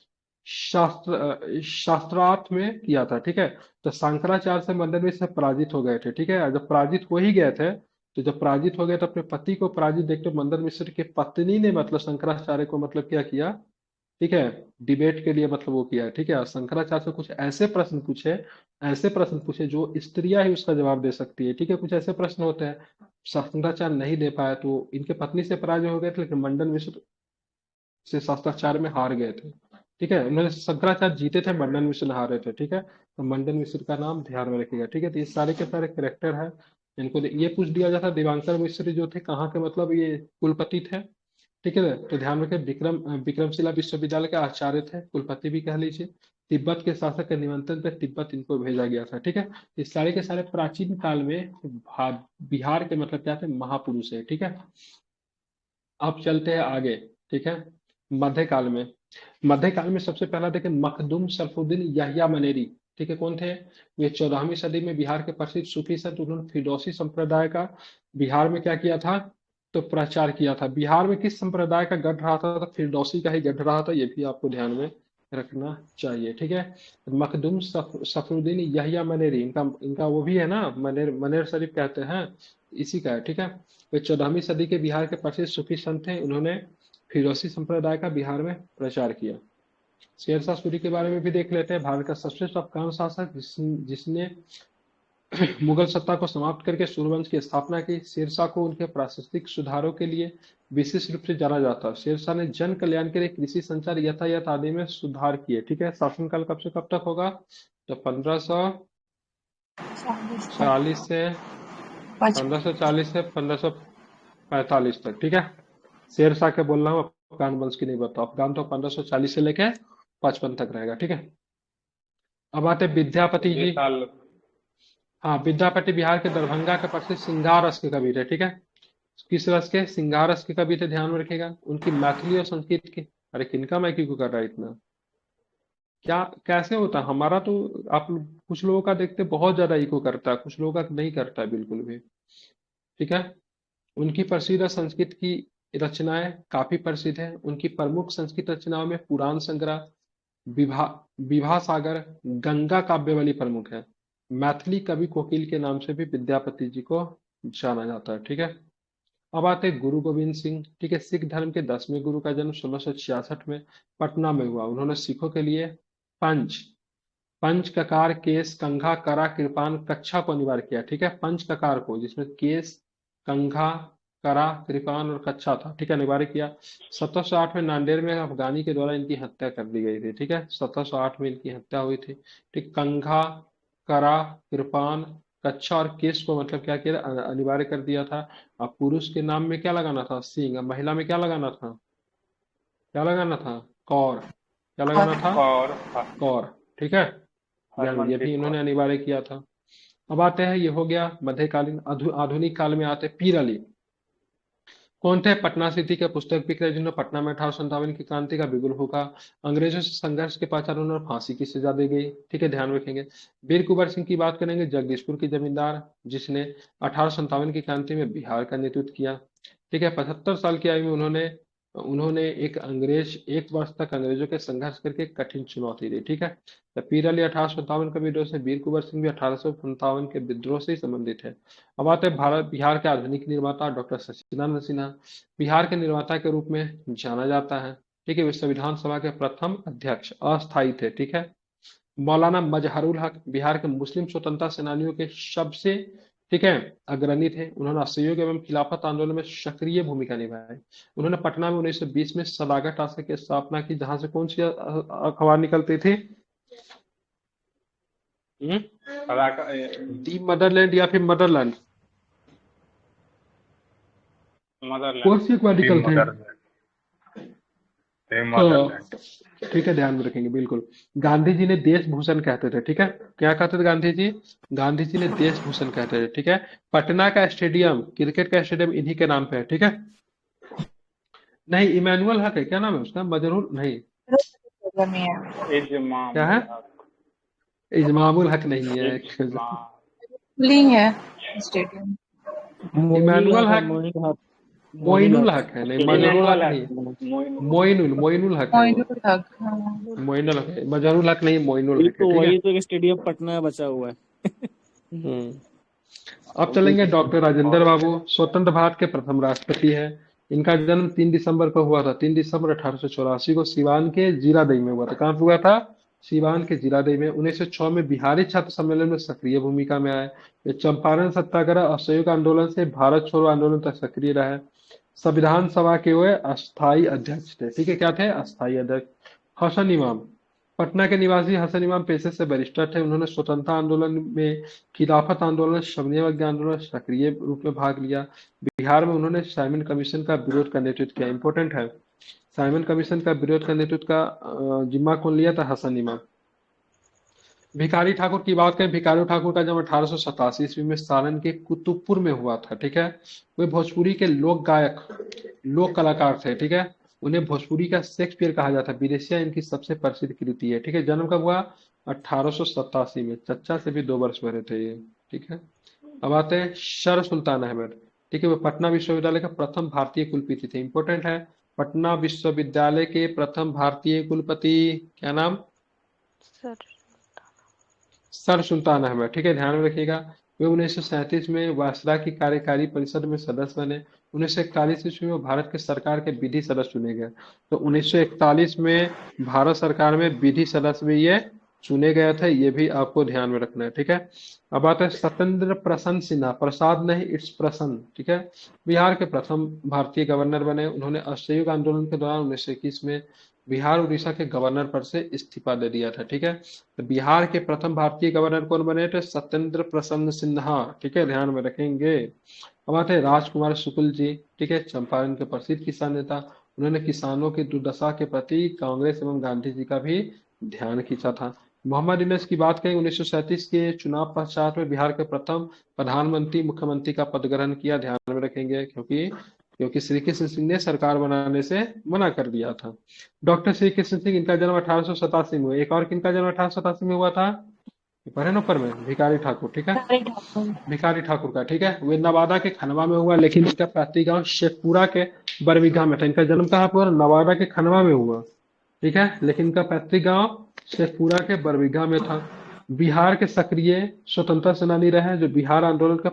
शास्त्रार्थ में किया था, ठीक है। तो शंकराचार्य से मंडन मिश्र पराजित हो गए थे, ठीक है। जब पराजित हो ही गए थे, तो जब पराजित हो गए तो अपने पति को पराजित देखते मंदन मिश्र की पत्नी ने मतलब शंकराचार्य को मतलब क्या किया, ठीक है, डिबेट के लिए मतलब वो किया है, ठीक है। और शंकराचार्य से कुछ ऐसे प्रश्न पूछे जो स्त्रियां ही उसका जवाब दे सकती है, ठीक है, कुछ ऐसे प्रश्न होते हैं, शंकराचार्य नहीं दे पाया, तो इनके पत्नी से पराजय हो गए थे, लेकिन मंडन मिश्र से शास्त्राचार्य में हार गए थे, ठीक है। उन्होंने शंकराचार्य जीते थे, मंडन मिश्र हारे थे, ठीक है। तो मंडन मिश्र का नाम ध्यान में रखिएगा, ठीक है। तो ये सारे के सारे करेक्टर है, इनको ये पूछ दिया जाता। दिवांकर मिश्र जो थे कहाँ के मतलब ये कुलपति थे, ठीक है। तो ध्यान रखें, विक्रमशिला विश्वविद्यालय के आचार्य थे, कुलपति भी कह लीजिए। तिब्बत के शासक के निमंत्रण पर तिब्बत इनको भेजा गया था, ठीक है। ये सारे के सारे प्राचीन काल में बिहार के मतलब क्या थे, महापुरुष है, ठीक है। अब चलते हैं आगे, ठीक है। मध्यकाल में सबसे पहला देखें, मखदूम शरफुद्दीन यहिया मनेरी, ठीक है, कौन थे? वे 14वीं सदी में बिहार के प्रसिद्ध सूफी संत, उन्होंने फिरदौसी संप्रदाय का बिहार में क्या किया था? तो प्रचार किया था। बिहार में किस संप्रदाय का गढ़ रहा था? तो फिरदौसी का ही गढ़ रहा था, ये भी आपको ध्यान में रखना चाहिए। ठीक है, मखदूम सफरुद्दीन यहिया मनेरी, इनका इनका वो भी है ना, मनेर मनेर शरीफ कहते हैं, इसी का है। ठीक है, वे 14वीं सदी के बिहार के प्रसिद्ध सूफी संत थे, उन्होंने फिरदौसी संप्रदाय का बिहार में प्रचार किया। शेरशाह सूरी के बारे में भी देख लेते हैं। भारत का सबसे अफगान शासक जिसने मुगल सत्ता को समाप्त करके सूर्यवंश की स्थापना की। शेरशाह को उनके प्रशासनिक सुधारों के लिए विशेष रूप से जाना जाता है। शेरशाह ने जन कल्याण के लिए कृषि, संचार, यातायात आदि में सुधार किए। ठीक है, शासनकाल कब से कब तक होगा? तो 1540 से 1545 तक। ठीक है, शेरशाह के बोल रहा हूँ, अफगान वंश की नहीं बताओ। अफगान तो 1540 से लेके 55 तक रहेगा। ठीक है, अब आते विद्यापति ये जी। साल हाँ, विद्यापति बिहार के दरभंगा के प्रसिद्ध श्रृंगार रस के कवि थे। ठीक है, किस रस के? श्रृंगार रस के कवि थे, ध्यान में रखिएगा। उनकी मैथिली और संस्कृत की, अरे किनका मैं क्यों कर रहा है इतना, क्या कैसे होता है? हमारा तो आप कुछ लोगों का देखते बहुत ज्यादा इको करता है, कुछ लोगों का नहीं करता है बिल्कुल भी। ठीक है, उनकी प्रसिद्ध संस्कृत की रचनाएं काफी प्रसिद्ध है। उनकी प्रमुख संस्कृत रचनाओं में पुराण संग्रह, विभा विभा सागर, गंगा काव्यवली प्रमुख है। मैथिली कवि कोकिल के नाम से भी विद्यापति जी को जाना जाता है। ठीक है, अब आते हैं गुरु गोविंद सिंह। ठीक है, सिख धर्म के 10वें गुरु का जन्म 1666 में पटना में हुआ। उन्होंने सिखों के लिए पंच पंच ककार, केस, कंघा, करा, कृपान, कच्छा को अनिवार्य किया। ठीक है, पंच ककार को, जिसमें केस, कंघा, करा, कृपान और कच्छा था। ठीक है, अनिवार्य किया। 1708 में नांदेड़ में अफगानी के द्वारा इनकी हत्या कर दी गई थी। ठीक है, 1708 में इनकी हत्या हुई थी। ठीक, कंघा, करा, कृपान, कच्छा और केस को मतलब क्या किया? अनिवार्य कर दिया था। अब पुरुष के नाम में क्या लगाना था? सिंह। अब महिला में क्या लगाना था? क्या लगाना था? कौर। क्या लगाना था? और कौर। ठीक है, ये भी हरमनप्रीत इन्होंने कौर। अनिवार्य किया था। अब आते हैं, ये हो गया मध्यकालीन। आधुनिक काल में आते हैं पीर अली। कौन थे? पटना सिटी के पुस्तक बिक रहे, जिन्होंने पटना में 1857 की क्रांति का बिगुल फूका। अंग्रेजों से संघर्ष के पश्चात उन्हें फांसी की सजा दी गई। ठीक है, ध्यान रखेंगे। वीर कुंवर सिंह की बात करेंगे, जगदीशपुर की जमींदार, जिसने 1857 की क्रांति में बिहार का नेतृत्व किया। ठीक है, 75 साल की आयु में उन्होंने उन्होंने एक वर्ष तक अंग्रेजों के संघर्ष करके कठिन चुनौती दी। ठीक है, तो पीर अली 1857 का विद्रोह से, वीर कुंवर सिंह भी 1857 के विद्रोह से ही संबंधित है। अब आते हैं भारत बिहार के आधुनिक निर्माता डॉक्टर सच्चिदानंद सिन्हा। बिहार के निर्माता के रूप में जाना जाता है। ठीक है, वे संविधान सभा के प्रथम अध्यक्ष अस्थायी थे। ठीक है, मौलाना मजहरुल हक बिहार के मुस्लिम स्वतंत्रता सेनानियों के सबसे, ठीक है, अग्रणी थे। उन्होंने असहयोग एवं खिलाफत आंदोलन में सक्रिय भूमिका निभाई। उन्होंने पटना में 1920 में सदाकत आश्रम की स्थापना की, जहां से कौन सी अखबार निकलती थी? दी मदरलैंड या फिर मदरलैंड, कौन सी अखबार निकलती है? हाँ, ठीक है, ध्यान में रखेंगे बिल्कुल। गांधी जी ने देश भूषण कहते थे। ठीक है, क्या कहते थे गांधी जी? गांधी जी ने देश भूषण कहते थे। ठीक है, पटना का स्टेडियम, क्रिकेट का स्टेडियम इन्हीं के नाम पे है। ठीक है, नहीं, इमैनुअल हक है, क्या नाम है उसका? मजरूर नहीं, क्या है? इजमामुल हक नहीं है, लिंग है स्टेडियम। इमैनुअल हक, मोइनुल हक, मोइनुल हक है, नहीं मजरूल हक नहीं है। मोइनुल हक है वो, मोइनुल हक, हाँ। मोइनुल हक है, मजरूल हक नहीं, मोइनुल हक है। ठीक है, वही तो स्टेडियम पटना में बचा हुआ है। हम्म। अब चलेंगे डॉक्टर राजेंद्र बाबू, स्वतंत्र भारत के प्रथम राष्ट्रपति है। इनका जन्म 3 दिसंबर को हुआ था, 3 दिसंबर 1884 को सिवान के जीरादेई में हुआ था। कहाँ पे हुआ था? सिवान के जीरादेई में। 1906 में बिहारी छात्र सम्मेलन में सक्रिय भूमिका में आए। वे चंपारण सत्याग्रह, असहयोग आंदोलन से भारत छोड़ो आंदोलन तक सक्रिय रहे। संविधान सभा के वे अस्थायी अध्यक्ष थे। ठीक है, क्या थे? अस्थायी अध्यक्ष। हसन इमाम, पटना के निवासी हसन इमाम पेशे से बैरिस्टर थे। उन्होंने स्वतंत्रता आंदोलन में, खिलाफत आंदोलन, शमनीय आंदोलन सक्रिय रूप में भाग लिया। बिहार में उन्होंने साइमन कमीशन का विरोध का नेतृत्व किया। इंपॉर्टेंट है, साइमन कमीशन का विरोध का नेतृत्व का जिम्मा कौन लिया था? हसन इमाम। भिखारी ठाकुर की बात करें, भिखारी ठाकुर का जन्म 1887 ईस्वी में सारण के कुतुबपुर में हुआ था। ठीक है, वे भोजपुरी के लोक गायक, लोक कलाकार थे। ठीक है, उन्हें भोजपुरी का शेक्सपियर कहा जाता है। विदेशिया इनकी सबसे प्रसिद्ध कृति है। ठीक है, जन्म कब हुआ? 1887 में, चचा से भी 2 वर्ष बड़े थे ये। ठीक है। अब आते हैं सर सुल्तान अहमद। ठीक है, वो पटना विश्वविद्यालय का प्रथम भारतीय कुलपति थे। इंपॉर्टेंट है, पटना विश्वविद्यालय के प्रथम भारतीय कुलपति, क्या नाम? सर सर सुल्तान अहमद। ठीक है, ध्यान में रखिएगा। वे 1937 में वायसराय की कार्यकारी परिषद में सदस्य बने। 1941 ईस्वी में भारत के सरकार के विधि सदस्य चुने गए। तो 1941 में भारत सरकार में विधि सदस्य भी ये चुने गए थे, ये भी आपको ध्यान में रखना है। ठीक है। अब आता है सत्येंद्र प्रसन्न सिन्हा, प्रसाद नहीं, इट्स प्रसन्न। ठीक है, बिहार के प्रथम भारतीय गवर्नर बने। उन्होंने असहयोग आंदोलन के दौरान 1921 में बिहार उड़ीसा के गवर्नर पद से इस्तीफा दे दिया था। ठीक है, तो बिहार के प्रथम भारतीय गवर्नर कौन बने थे? सत्येंद्र प्रसन्न सिन्हा। ठीक है, ध्यान में रखेंगे। अब आते हैं राजकुमार शुक्ल जी। ठीक है, चंपारण के प्रसिद्ध किसान नेता। उन्होंने किसानों की दुर्दशा के प्रति कांग्रेस एवं गांधी जी का भी ध्यान खींचा था। मोहम्मद यूनुस की बात करें, 1937 के चुनाव पश्चात में बिहार के प्रथम प्रधानमंत्री मुख्यमंत्री का पद ग्रहण किया। ध्यान में रखेंगे, क्योंकि श्री कृष्ण सिंह ने सरकार बनाने से मना कर दिया था। डॉक्टर श्री कृष्ण सिंह, इनका जन्म 1887 में हुआ। एक और किनका जन्म 1887 में हुआ था? पढ़े ऊपर में, भिखारी ठाकुर। ठीक है, भिखारी ठाकुर का। ठीक है, वे नवादा के खनवा में हुआ, लेकिन इनका पैतृक गांव शेखपुरा के बरबीघा में था। इनका जन्म कहाँ पर हुआ? नवादा के खनवा में हुआ। ठीक है, लेकिन इनका पैतृक गांव शेखपुरा के बरबीघा में था। बिहार के सक्रिय स्वतंत्रता सेनानी रहे, जो बिहार आंदोलन का,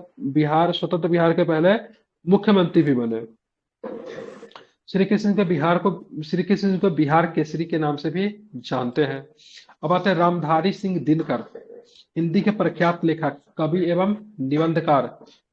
स्वतंत्र बिहार के पहले मुख्यमंत्री भी बने। श्री कृष्ण को बिहार केसरी के नाम से भी जानते हैं। अब आते हैं रामधारी सिंह दिनकर, हिंदी के प्रख्यात लेखक, कवि एवं निबंधकार।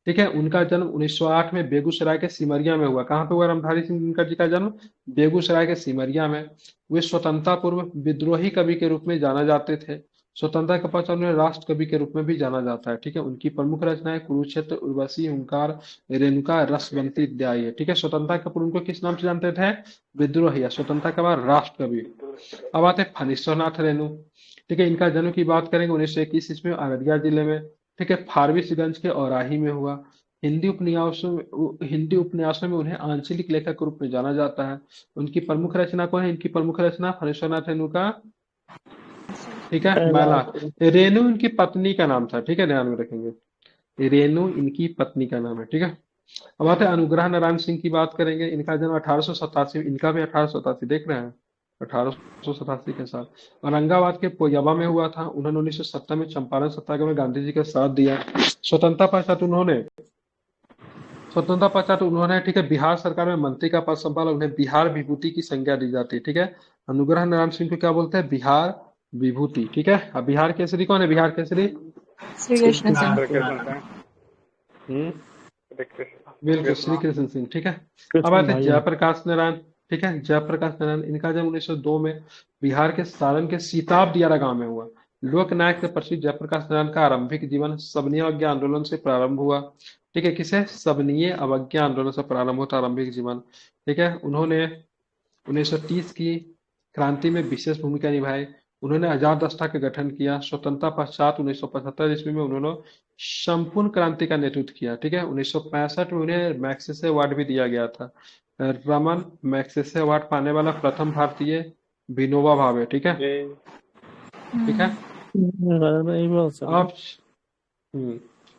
ठीक है, उनका जन्म 1908 में बेगूसराय के सिमरिया में हुआ। कहाँ पे हुआ रामधारी सिंह दिनकर जी का जन्म? बेगूसराय के सिमरिया में। वे स्वतंत्रता पूर्व विद्रोही कवि के रूप में जाना जाते थे। स्वतंत्रता के पश्चात उन्हें राष्ट्र कवि के रूप में भी जाना जाता है। ठीक है, उनकी प्रमुख रचनाएं कुरुक्षेत्र, उर्वशी, हुंकार, रेणुका, रसवंती इत्यादि है। ठीक है, स्वतंत्रता के पूर्व उनको किस नाम से जानते थे? विद्रोही, या स्वतंत्रता के बाद राष्ट्र कवि। अब आते हैं फणीश्वरनाथ रेणु। ठीक है, इनका जन्म की बात करेंगे 1921 ईस्वी में अररिया जिले में। ठीक है, फारबिसगंज के औराही में हुआ। हिंदी उपन्यासों में उन्हें आंचलिक लेखक के रूप में जाना जाता है। उनकी प्रमुख रचना कौन है? इनकी प्रमुख रचना फणीश्वरनाथ रेणु का, ठीक है, माला। रेणु इनकी पत्नी का नाम था। ठीक है, ध्यान में रखेंगे, रेणु इनकी पत्नी का नाम है। ठीक है। अब आते हैं अनुग्रह नारायण सिंह की बात करेंगे। इनका जन्म 1887, इनका भी 1887, देख रहे हैं, 1887 के साथ औरंगाबाद के पोयबा में हुआ था। उन्होंने 1970 में चंपारण सत्याग्रह में गांधी जी का साथ दिया। स्वतंत्रता पश्चात उन्होंने ठीक है, बिहार सरकार में मंत्री का पद संभाला। उन्हें बिहार विभूति की संज्ञा दी जाती है। ठीक है, अनुग्रह नारायण सिंह को क्या बोलते हैं? बिहार विभूति। ठीक है, अब बिहार केसरी कौन है? बिहार केसरी श्री कृष्ण सिंह। बिल्कुल, श्री कृष्ण सिंह। ठीक है। अब आते हैं जयप्रकाश नारायण। ठीक है, जयप्रकाश नारायण, इनका जन्म 1902 में बिहार के सारण के सीताब दियारा गांव में हुआ। लोक नायक से प्रसिद्ध जयप्रकाश नारायण का आरंभिक जीवन सबनीय अवज्ञा आंदोलन से प्रारंभ हुआ। ठीक है, किसे? सबनीय अवज्ञा आंदोलन से प्रारंभ होता आरंभिक जीवन। ठीक है, उन्होंने 1930 की क्रांति में विशेष भूमिका निभाई। उन्होंने आजाद राष्ट्र का गठन किया। स्वतंत्रता पश्चात 1975 ईस्वी में उन्होंने संपूर्ण क्रांति का नेतृत्व किया। ठीक है, 1965 में उन्हें मैग्सेसे अवार्ड भी दिया गया था। रमन मैग्सेसे अवार्ड पाने वाला प्रथम भारतीय विनोबा भावे। ठीक है, ठीक है। अब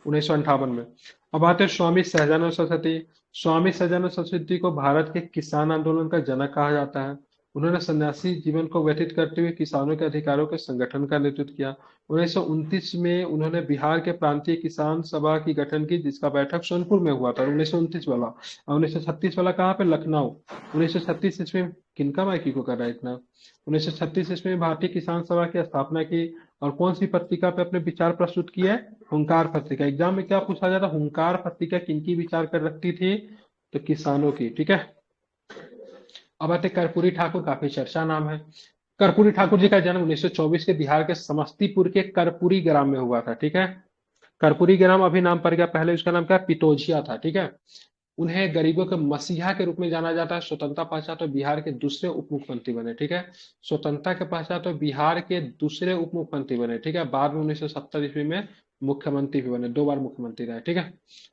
1958 में। अब आते हैं स्वामी सहजानंद सरस्वती। स्वामी सहजानंद सरस्वती को भारत के किसान आंदोलन का जनक कहा जाता है। उन्होंने सन्यासी जीवन को व्यतीत करते हुए किसानों के अधिकारों के संगठन का नेतृत्व किया। 1929 में उन्होंने बिहार के प्रांतीय किसान सभा की गठन की, जिसका बैठक सोनपुर में हुआ था, 1929 वाला। और 1936 वाला कहाँ पे? लखनऊ। 1936 ईस्वी में किनका माइकी को कर रहा है इतना? 1936 ईस्वी में भारतीय किसान सभा की स्थापना की। और कौन सी पत्रिका पे अपने विचार प्रस्तुत किए? हुंकार पत्रिका। एग्जाम में क्या पूछा जाता? हुंकार पत्रिका किनकी विचार कर रखती थी? तो किसानों की। ठीक है। अब आते कर्पूरी ठाकुर, काफी चर्चा नाम है। कर्पूरी ठाकुर जी का जन्म 1924 के बिहार के समस्तीपुर के कर्पूरी ग्राम में हुआ था। ठीक है, कर्पूरी ग्राम अभी नाम पड़ गया, पहले उसका नाम क्या? पितोजिया था। ठीक है, उन्हें गरीबों के मसीहा के रूप में जाना जाता है। स्वतंत्रता पश्चात तो बिहार के दूसरे उप मुख्यमंत्री बने। ठीक है, स्वतंत्रता के पश्चात तो बिहार के दूसरे उप मुख्यमंत्री बने। ठीक है, बाद में 1970 ईस्वी में मुख्यमंत्री भी बने, 2 बार मुख्यमंत्री रहे। ठीक है,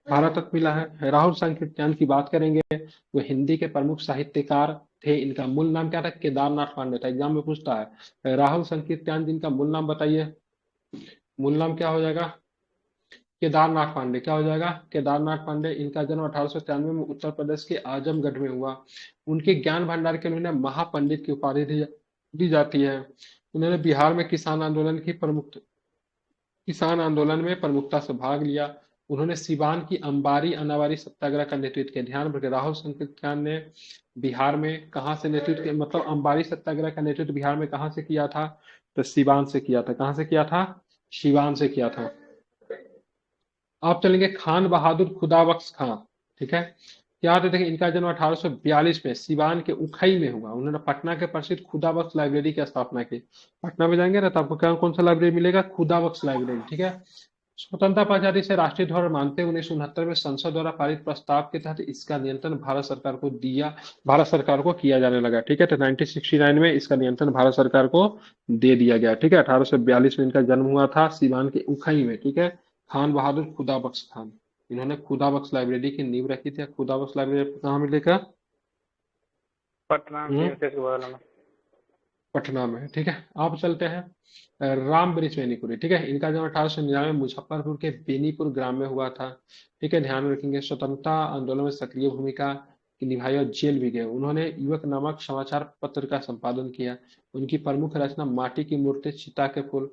भारत रत्न मिला है। राहुल सांकृत्यायन की बात करेंगे, वो हिंदी के प्रमुख साहित्यकार थे। इनका मूल नाम क्या था? केदारनाथ पांडे था। एग्जाम में पूछता है। राहुल संकीर्त्यान जिनका मूल नाम बताइए, मूल नाम क्या हो जाएगा? केदारनाथ पांडे। क्या हो जाएगा? केदारनाथ पांडे। इनका जन्म 1893 में उत्तर प्रदेश के आजमगढ़ में हुआ। उनके ज्ञान भंडार के लिए उन्हें महापंडित की उपाधि दी जाती है। उन्होंने बिहार में किसान आंदोलन में प्रमुखता से भाग लिया। उन्होंने सिवान की अंबारी अनावारी सत्याग्रह का नेतृत्व किया। ध्यान रखिए, राहुल संकीर्त्यान ने बिहार में कहाँ से नेतृत्व किया, मतलब अंबारी सत्याग्रह का नेतृत्व बिहार में कहाँ से किया था? तो सिवान से किया था। कहाँ से किया था? सिवान से किया था। आप चलेंगे खान बहादुर खुदाबख्श खां। ठीक है, क्या होते थे? इनका जन्म 1842 में सिवान के उखई में हुआ। उन्होंने पटना के प्रसिद्ध खुदाबख्श लाइब्रेरी की स्थापना की। पटना में जाएंगे ना तो आपको क्या कौन सा लाइब्रेरी मिलेगा? खुदाबख्श लाइब्रेरी। ठीक है। स्वतंत्रता आजादी से राष्ट्रीय ध्वज मानते हुए 1969 में संसद द्वारा पारित प्रस्ताव के तहत इसका नियंत्रण भारत सरकार को किया जाने लगा। ठीक है, तो 1969 में इसका नियंत्रण भारत सरकार को दे दिया गया। ठीक है, 1842 में इनका जन्म हुआ था सिवान के उखई में। ठीक है, खान बहादुर खुदाबख्श खान। इन्होंने खुदाबख्श लाइब्रेरी की नींव रखी थी। खुदाबख्श लाइब्रेरी कहाँ मिलेगा? पटना हम्म, प्रिंसेस के बगल में। पटना में। ठीक है, आप चलते हैं राम वृक्ष बेनीपुरी। ठीक है, इनका जन्म 1899 में मुजफ्फरपुर के बेनीपुर ग्राम में हुआ था। ठीक है, ध्यान में रखेंगे। स्वतंत्रता आंदोलन में सक्रिय भूमिका निभाई और जेल भी गए। उन्होंने युवक नामक समाचार पत्र का संपादन किया। उनकी प्रमुख रचना माटी की मूर्ति, चिता के फूल,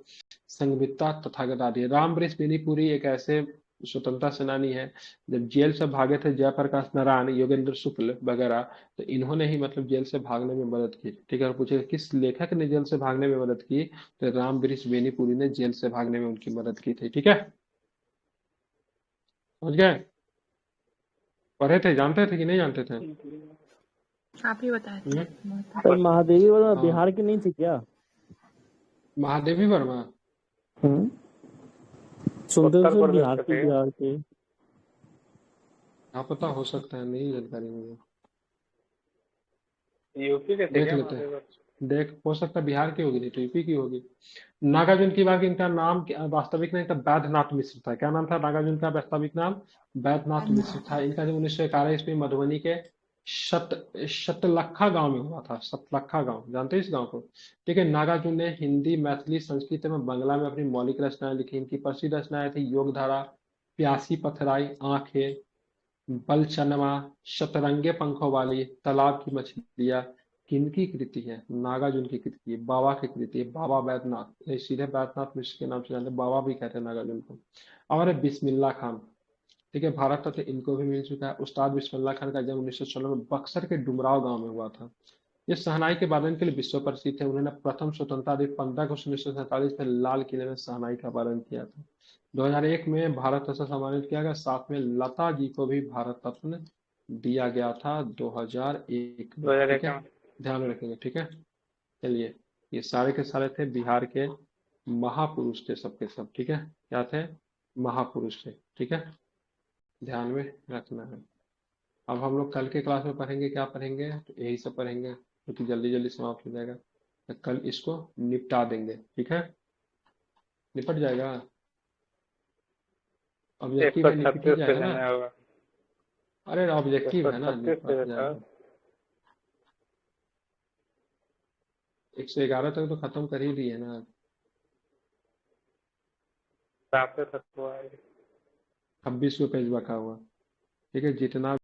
संगीता, तथागत आदि। राम वृक्ष बेनीपुरी एक ऐसे स्वतंत्रता सेनानी है, जब जेल से भागे थे जयप्रकाश नारायण, योगेंद्र शुक्ल वगैरह, तो इन्होंने ही मतलब जेल से भागने में मदद की। ठीक है, और पूछेगा किस लेखक ने जेल से भागने में मदद की, तो राम वृक्ष बेनीपुरी ने जेल से भागने में उनकी मदद की थी। ठीक है, समझ गए? पढ़े थे, जानते थे कि नहीं जानते थे? आप ही बताए थे। सर महादेवी वर्मा हाँ, बिहार की नहीं थी क्या? महादेवी वर्मा। सुनते उत्तर थे प्रदेश बिहार के की थे। बिहार की। हाँ, पता हो सकता है, नहीं जानकारी मुझे। यूपी के थे देख क्या लेते हैं। महादेव? देख, हो सकता है बिहार की होगी, नहीं तो यूपी की होगी। नागार्जुन की बात, इनका नाम वास्तविक नाम था बैद्यनाथ मिश्र था। क्या नाम था नागार्जुन का वास्तविक नाम? बैद्यनाथ मिश्र था। इनका जब 1911 ईस्वी में मधुबनी के शतलखा गांव में हुआ था। शतलखा गांव, जानते हैं इस गांव को? ठीक है, नागार्जुन ने हिंदी, मैथिली, संस्कृत एवं बांग्ला में अपनी मौलिक रचनाएं लिखी। इनकी प्रसिद्ध रचनाएं थी योगधारा, प्यासी पथराई, आंखें, बलचनवा, शतरंगे पंखों वाली, तालाब की मछलियां। किनकी कृति है? नागार्जुन की कृति है, बाबा की कृति है, बाबा बैद्यनाथ। ये सीधे बैद्यनाथ मिश्र के नाम से जानते हैं, बाबा भी कहते हैं नागार्जुन को। और है बिस्मिल्लाह खान। ठीक है, भारत रत्न इनको भी मिल चुका है। उस्ताद बिस्मिल्लाह खान का जन्म 1916 में बक्सर के डुमराव गांव में हुआ था। ये शहनाई के वादन के लिए विश्व प्रसिद्ध है। उन्होंने प्रथम स्वतंत्रता दिवस 15 अगस्त 1947 में लाल किले में शहनाई का वादन किया था। 2001 में भारत रत्न सम्मानित किया गया। साथ में लता जी को भी भारत रत्न दिया गया था 2001 में। 2001 ठीक है, में। ध्यान में रखेंगे। ठीक है, चलिए, ये सारे के सारे थे बिहार के महापुरुष थे, सबके सब। ठीक है, क्या थे? महापुरुष थे। ठीक है, ध्यान में रखना है। अब हम लोग कल के क्लास में पढ़ेंगे, क्या पढ़ेंगे? तो यही सब पढ़ेंगे, क्योंकि जल्दी जल्दी समाप्त हो जाएगा, तो कल इसको निपटा देंगे। ठीक है, निपट जाएगा। ऑब्जेक्टिव है, निपट ही 136 जाएगा पेज ना? में होगा। अरे ऑब्जेक्टिव है ना, 136 निपट पेज था। जाएगा। 111 तक तो खत्म कर ही लिए ना। 7 तक हुआ है। 26 पेज बका हुआ। ठीक है, जितना